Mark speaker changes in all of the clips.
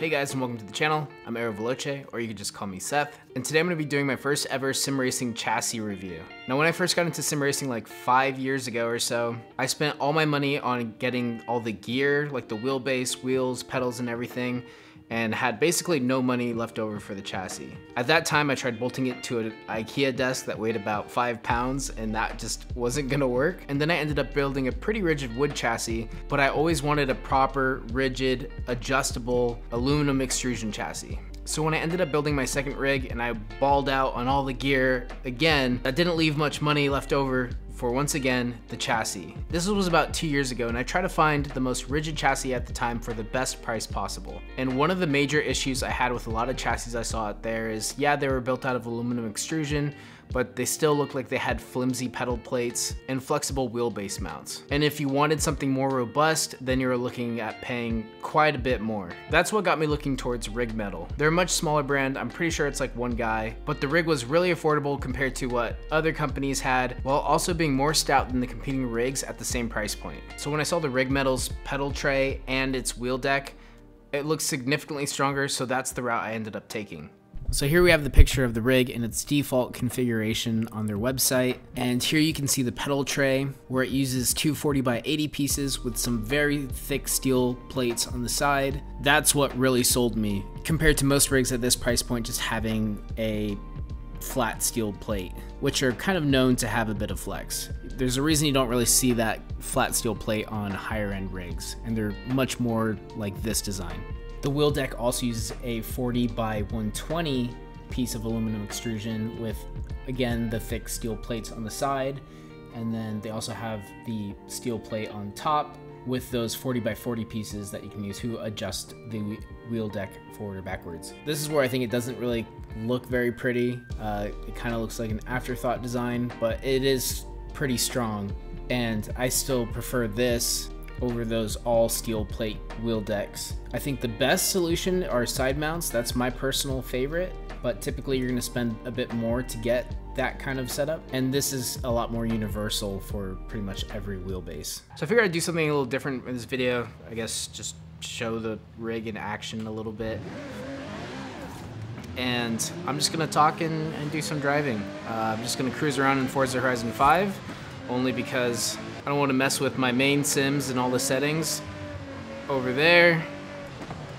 Speaker 1: Hey guys, and welcome to the channel. I'm Aero Veloce, or you could just call me Seth. And today I'm going to be doing my first ever sim racing chassis review. Now when I first got into sim racing like 5 years ago or so, I spent all my money on getting all the gear, like the wheelbase, wheels, pedals, and everything, and had basically no money left over for the chassis. At that time, I tried bolting it to an IKEA desk that weighed about 5 pounds, and that just wasn't gonna work. And then I ended up building a pretty rigid wood chassis, but I always wanted a proper, rigid, adjustable aluminum extrusion chassis. So when I ended up building my second rig and I balled out on all the gear again, that didn't leave much money left over for, once again, the chassis. This was about 2 years ago, and I tried to find the most rigid chassis at the time for the best price possible. And one of the major issues I had with a lot of chassis I saw out there is, yeah, they were built out of aluminum extrusion, but they still looked like they had flimsy pedal plates and flexible wheelbase mounts. And if you wanted something more robust, then you were looking at paying quite a bit more. That's what got me looking towards Rigmetal. They're a much smaller brand, I'm pretty sure it's like one guy, but the rig was really affordable compared to what other companies had, while also being more stout than the competing rigs at the same price point. So when I saw the Rigmetal's pedal tray and its wheel deck, it looks significantly stronger, so that's the route I ended up taking. So here we have the picture of the rig in its default configuration on their website, and here you can see the pedal tray where it uses two 40 by 80 pieces with some very thick steel plates on the side. That's what really sold me compared to most rigs at this price point just having a flat steel plate, which are kind of known to have a bit of flex. There's a reason you don't really see that flat steel plate on higher end rigs, and they're much more like this design. The wheel deck also uses a 40 by 120 piece of aluminum extrusion with, again, the thick steel plates on the side, and then they also have the steel plate on top with those 40 by 40 pieces that you can use to adjust the wheel deck forward or backwards. This is where I think it doesn't really look very pretty. It kind of looks like an afterthought design, but it is pretty strong, and I still prefer this over those all steel plate wheel decks. I think the best solution are side mounts. That's my personal favorite, but typically you're gonna spend a bit more to get that kind of setup, and this is a lot more universal for pretty much every wheelbase. So I figured I'd do something a little different in this video. I guess just show the rig in action a little bit. And I'm just gonna talk and do some driving. I'm just gonna cruise around in Forza Horizon 5, only because I don't want to mess with my main sims and all the settings over there,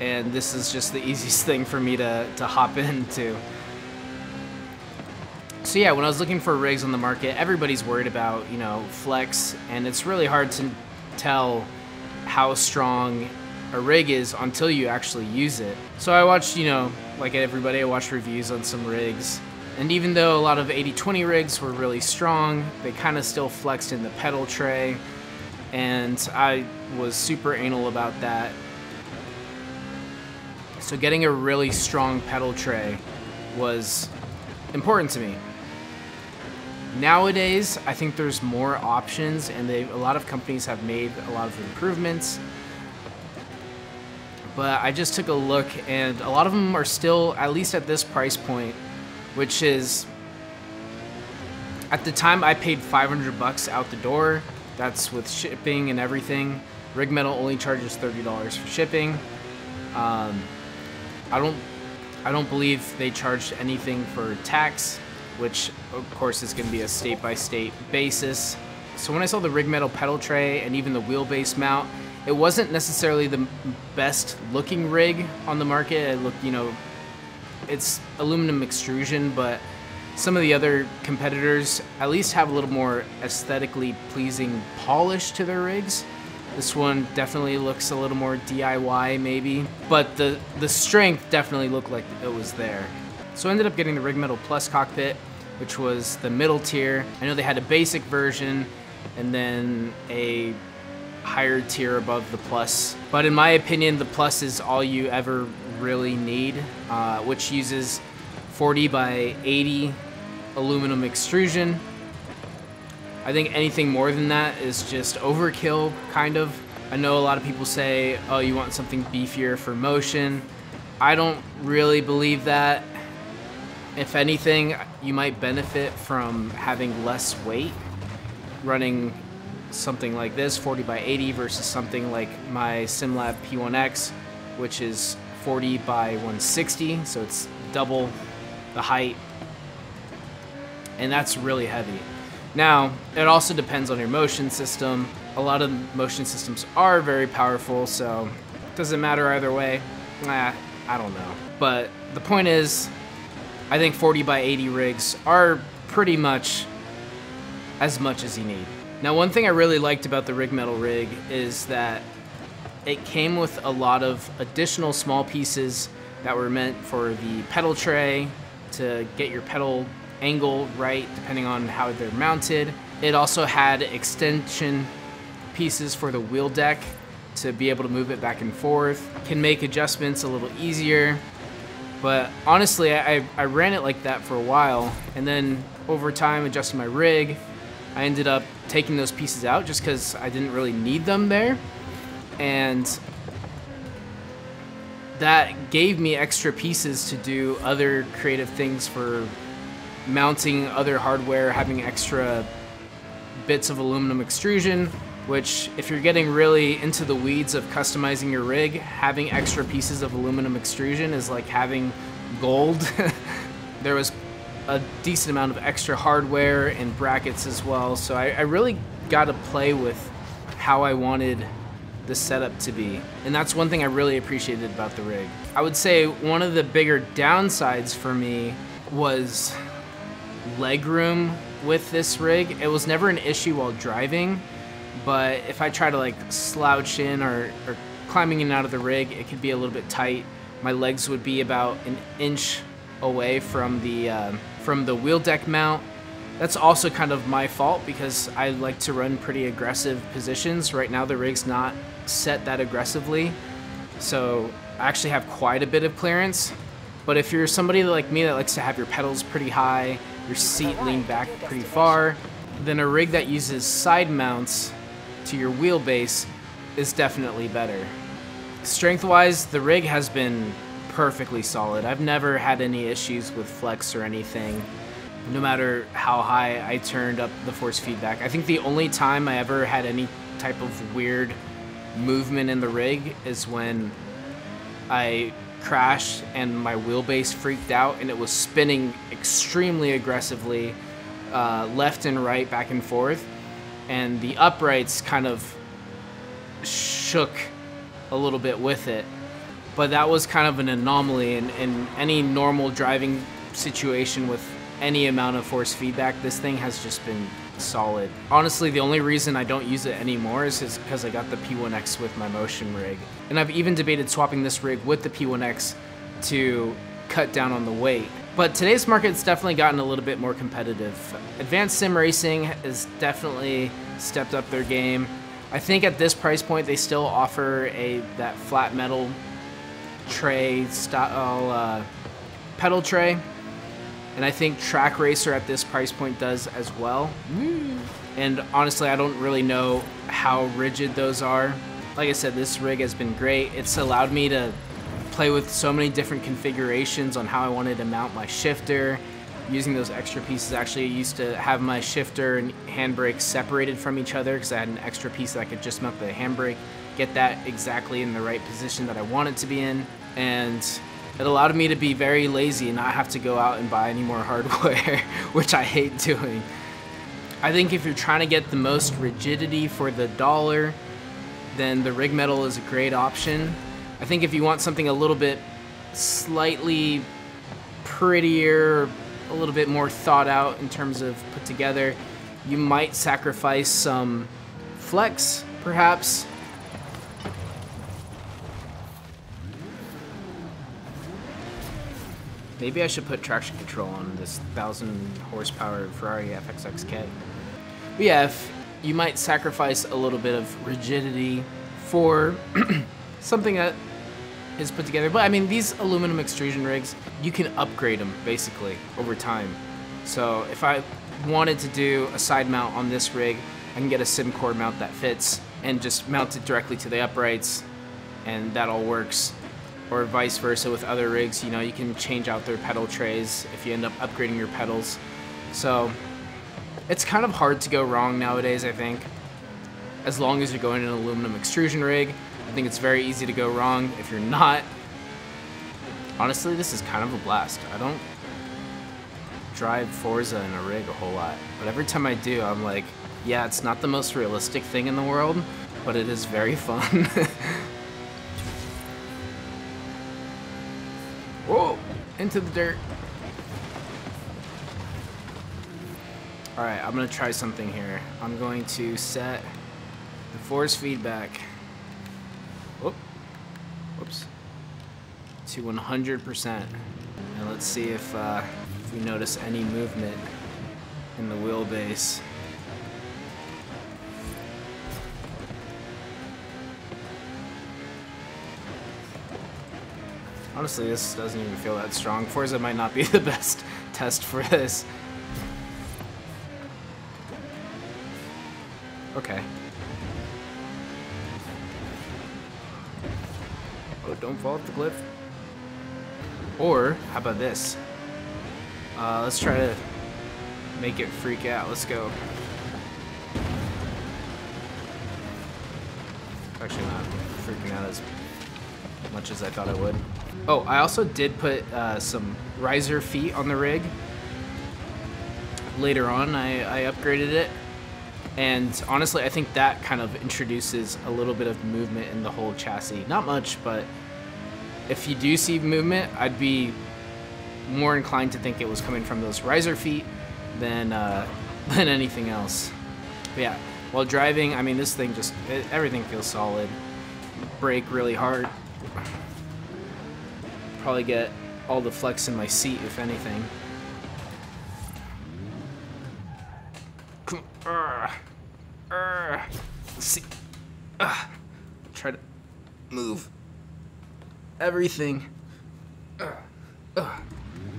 Speaker 1: and this is just the easiest thing for me to hop into. So yeah, when I was looking for rigs on the market, everybody's worried about, you know, flex, and it's really hard to tell how strong a rig is until you actually use it. So I watched, you know, like everybody, I watched reviews on some rigs. And even though a lot of 80/20 rigs were really strong, they kind of still flexed in the pedal tray, and I was super anal about that. So getting a really strong pedal tray was important to me. Nowadays, I think there's more options, and a lot of companies have made a lot of improvements. But I just took a look, and a lot of them are still, at least at this price point, which is, at the time I paid 500 bucks out the door. That's with shipping and everything. Rigmetal only charges $30 for shipping. I don't believe they charged anything for tax, which of course is gonna be a state-by-state basis. So when I saw the Rigmetal pedal tray and even the wheelbase mount, it wasn't necessarily the best looking rig on the market. It looked, you know, it's aluminum extrusion, but some of the other competitors at least have a little more aesthetically pleasing polish to their rigs. This one definitely looks a little more DIY maybe, but the strength definitely looked like it was there. So I ended up getting the Rigmetal Plus cockpit, which was the middle tier. I know they had a basic version and then a higher tier above the Plus, but in my opinion the Plus is all you ever really need, which uses 40 by 80 aluminum extrusion. I think anything more than that is just overkill, kind of. I know a lot of people say, oh, you want something beefier for motion. I don't really believe that. If anything, you might benefit from having less weight running something like this, 40 by 80, versus something like my SimLab P1X, which is 40 by 160, so it's double the height, and that's really heavy. Now, it also depends on your motion system. A lot of motion systems are very powerful, so it doesn't matter either way. I don't know. But the point is, I think 40 by 80 rigs are pretty much as you need. Now, one thing I really liked about the Rigmetal rig is that it came with a lot of additional small pieces that were meant for the pedal tray to get your pedal angle right depending on how they're mounted. It also had extension pieces for the wheel deck to be able to move it back and forth. Can make adjustments a little easier. But honestly, I ran it like that for a while, and then over time adjusting my rig, I ended up taking those pieces out just because I didn't really need them there. And that gave me extra pieces to do other creative things for mounting other hardware, having extra bits of aluminum extrusion, which if you're getting really into the weeds of customizing your rig, having extra pieces of aluminum extrusion is like having gold. There was a decent amount of extra hardware and brackets as well, so I really got to play with how I wanted the setup to be, and that's one thing I really appreciated about the rig. I would say one of the bigger downsides for me was legroom with this rig. It was never an issue while driving, but if I try to like slouch in or climbing in and out of the rig, it could be a little bit tight. My legs would be about an inch away from the wheel deck mount. That's also kind of my fault because I like to run pretty aggressive positions. Right now the rig's not set that aggressively, so I actually have quite a bit of clearance. But if you're somebody like me that likes to have your pedals pretty high, your seat leaned back pretty far, then a rig that uses side mounts to your wheelbase is definitely better. Strength-wise, the rig has been perfectly solid. I've never had any issues with flex or anything, no matter how high I turned up the force feedback. I think the only time I ever had any type of weird movement in the rig is when I crashed and my wheelbase freaked out and it was spinning extremely aggressively left and right, back and forth, and the uprights kind of shook a little bit with it. But that was kind of an anomaly. In any normal driving situation with any amount of force feedback, this thing has just been solid. Honestly, the only reason I don't use it anymore is because I got the P1X with my motion rig. And I've even debated swapping this rig with the P1X to cut down on the weight. But today's market's definitely gotten a little bit more competitive. Advanced Sim Racing has definitely stepped up their game. I think at this price point they still offer that flat metal tray style pedal tray. And I think Track Racer at this price point does as well. And honestly, I don't really know how rigid those are. Like I said, this rig has been great. It's allowed me to play with so many different configurations on how I wanted to mount my shifter. Using those extra pieces, actually I used to have my shifter and handbrake separated from each other because I had an extra piece that I could just mount the handbrake, get that exactly in the right position that I want it to be in. And it allowed me to be very lazy and not have to go out and buy any more hardware, which I hate doing. I think if you're trying to get the most rigidity for the dollar, then the Rigmetal is a great option. I think if you want something a little bit slightly prettier, a little bit more thought out in terms of put together, you might sacrifice some flex, perhaps. Maybe I should put traction control on this 1,000 horsepower Ferrari FXXK. But yeah, if you might sacrifice a little bit of rigidity for something that is put together. But I mean, these aluminum extrusion rigs, you can upgrade them basically over time. So if I wanted to do a side mount on this rig, I can get a SimCore mount that fits and just mount it directly to the uprights, and that all works. Or vice versa with other rigs, you know, you can change out their pedal trays if you end up upgrading your pedals. So it's kind of hard to go wrong nowadays, I think. As long as you're going in an aluminum extrusion rig, I think it's very easy to go wrong. If you're not, Honestly, this is kind of a blast. I don't drive Forza in a rig a whole lot, but every time I do, I'm like, yeah, it's not the most realistic thing in the world, but it is very fun. Whoa, into the dirt. All right, I'm gonna try something here. I'm going to set the force feedback, whoops, to 100%. And let's see if we notice any movement in the wheelbase. Honestly, this doesn't even feel that strong. Forza might not be the best test for this. Okay. Oh, don't fall off the cliff. Or, how about this? Let's try to make it freak out. Let's go. Actually not freaking out as much as I thought I would. Oh, I also did put some riser feet on the rig. Later on, I upgraded it. And honestly, I think that kind of introduces a little bit of movement in the whole chassis. Not much, but if you do see movement, I'd be more inclined to think it was coming from those riser feet than anything else. But yeah, while driving, I mean, this thing just, everything feels solid. Brake really hard. Probably get all the flex in my seat, if anything. Let's see. Try to move everything.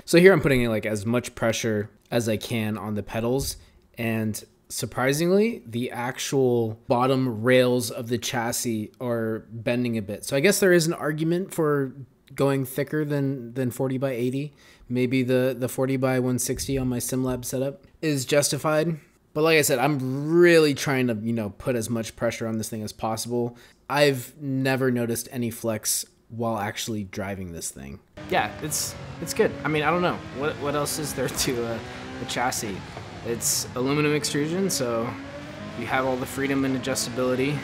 Speaker 1: So here I'm putting in like as much pressure as I can on the pedals, and surprisingly, the actual bottom rails of the chassis are bending a bit. So I guess there is an argument for going thicker than 40 by 80. Maybe the 40 by 160 on my SimLab setup is justified. But like I said, I'm really trying to, you know, put as much pressure on this thing as possible. I've never noticed any flex while actually driving this thing. Yeah, it's good. I mean, I don't know. What else is there to the chassis? It's aluminum extrusion, so you have all the freedom and adjustability.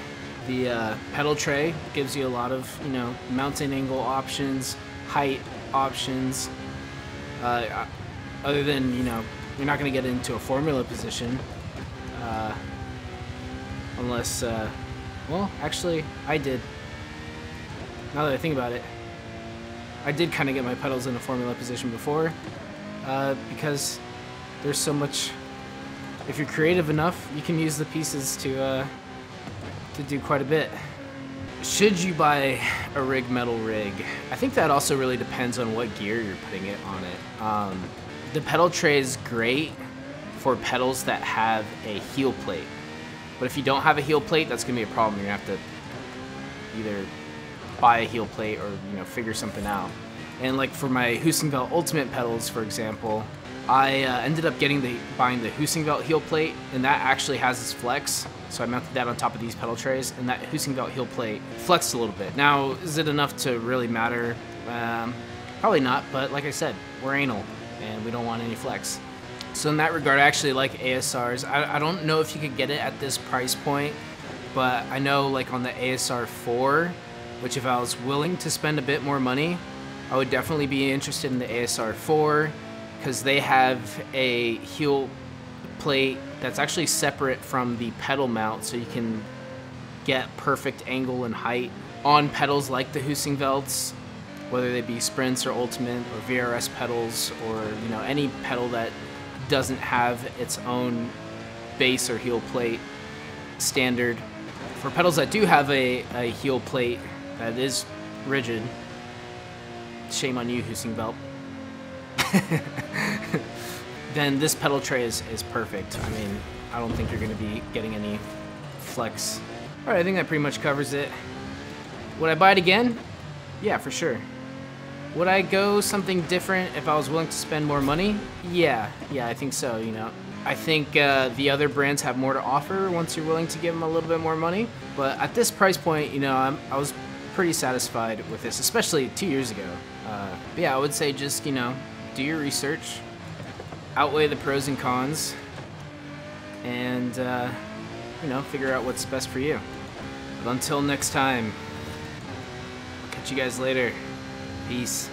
Speaker 1: The pedal tray gives you a lot of, you know, mounting angle options, height options. Other than, you know, you're not going to get into a formula position. Unless, well, actually, I did. Now that I think about it, I did kind of get my pedals in a formula position before, because there's so much. If you're creative enough, you can use the pieces to do quite a bit. Should you buy a Rigmetal rig? I think that also really depends on what gear you're putting it on it. The pedal tray is great for pedals that have a heel plate. But if you don't have a heel plate, that's gonna be a problem. You're gonna have to either buy a heel plate or, you know, figure something out. And like for my Hussenvelt Ultimate pedals, for example, I ended up buying the Hussenvelt heel plate, and that actually has this flex. So I mounted that on top of these pedal trays, and that Hussenvelt heel plate flexed a little bit. Now, is it enough to really matter? Probably not, but like I said, we're anal, and we don't want any flex. So in that regard, I actually like ASRs. I don't know if you could get it at this price point, but I know like on the ASR 4, which if I was willing to spend a bit more money, I would definitely be interested in the ASR 4, because they have a heel plate that's actually separate from the pedal mount, so you can get perfect angle and height on pedals like the Hussenvelts, whether they be Sprints or Ultimate or VRS pedals, or, you know, any pedal that doesn't have its own base or heel plate standard. For pedals that do have a heel plate that is rigid, shame on you, Hussenvelt, then this pedal tray is perfect. I mean, I don't think you're going to be getting any flex. All right, I think that pretty much covers it. Would I buy it again? Yeah, for sure. Would I go something different if I was willing to spend more money? Yeah, I think so, you know. I think the other brands have more to offer once you're willing to give them a little bit more money. But at this price point, you know, I was pretty satisfied with this, especially 2 years ago. But yeah, I would say just, you know, do your research, outweigh the pros and cons, and, you know, figure out what's best for you. But until next time, I'll catch you guys later. Peace.